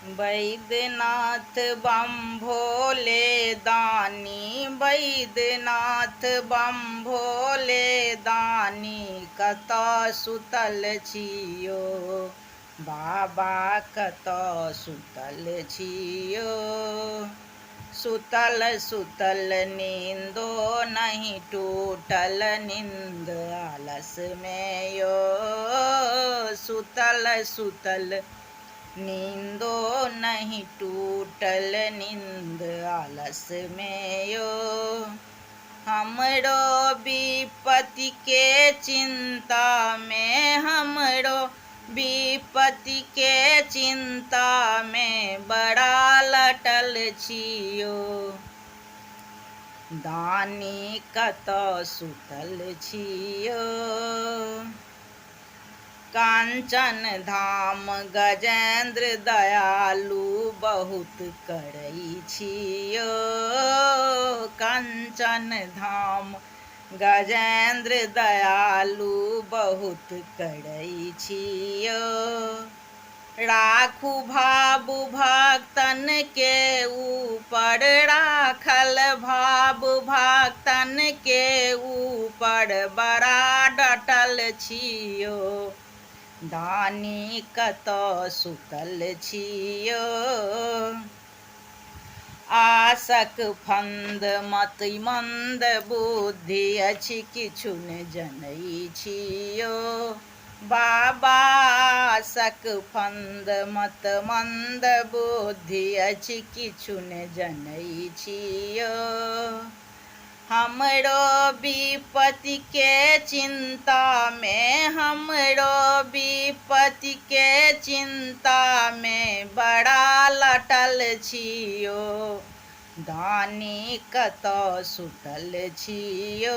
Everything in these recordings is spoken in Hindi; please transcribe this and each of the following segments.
बैद्यनाथ बम भोले दानी, बैद्यनाथ बम भोले दानी, कतऽ सुतल छियो बाबा, कतऽ सुतल छियो। सुतल सुतल नींदो नहीं टूटल, नींद आलस में यो। सुतल सुतल नींदो नहीं टूटल, नींद आलस में यो। हमरो विपत्ति के चिंता में, हमरो विपत्ति के चिंता में, बड़ा लटल छियो दानी, कतऽ सुतल छियो। कांचन धाम गजेंद्र दयालु, बहुत करै छियो। कांचन धाम गजेंद्र दयालु, बहुत करै छियो। राखू भाव भक्तन के ऊपर, राखल भाव भक्तन के ऊपर, बड़ा डटल छियो दानी, कतऽ सुतल छियो। आशक फंद मति मंद बुद्धि अछि, किछु ने जनै छियो बाबा। आशक फंद मत मंद बुद्धि अछि, किछु ने जनै छियो। हमरो विपत्ति के चिंता में, हमरो विपत्ति के चिंता में, बड़ा लटल छियो दानी, कतऽ सुतल छियो।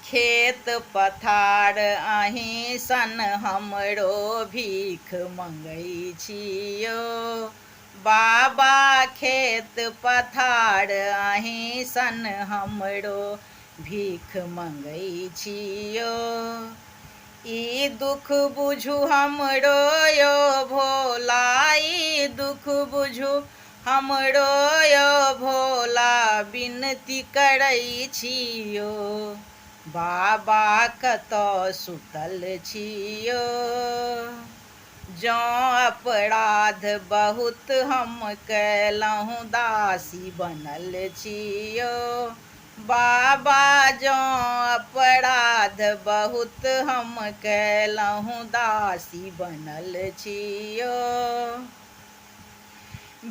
खेत पथार अहीं सन हमरो भीख मंगै छियो बाबा। खेत पथार अहीं सन हमरो भीख मंगै छियो। ई दुख बुझू हमरो यो भोला, ई दुख बुझू हमरो यो भोला, विनती करै छियो बाबा, कतऽ सुतल छियो। जँ अपराध बहुत हम कैलहुँ, दासी बनल छियो बाबा। जँ अपराध बहुत हम कैलहुँ, दासी बनल छियो।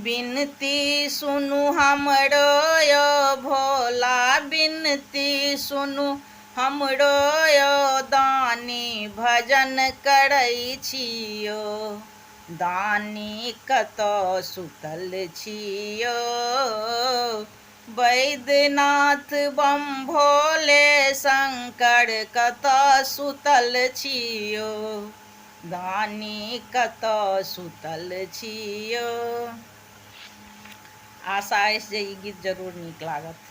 विनती सुनु हमरो यो भोला, विनती सुनु हमरो यो दानी, भजन करै छियो दानी, कतऽ सुतल छियो। बैद्यनाथ बम भोले शंकर, कतऽ सुतल छियो दानी, कतऽ सुतल छियो। आशा अछि जे ई गीत जरूर नीक लागत।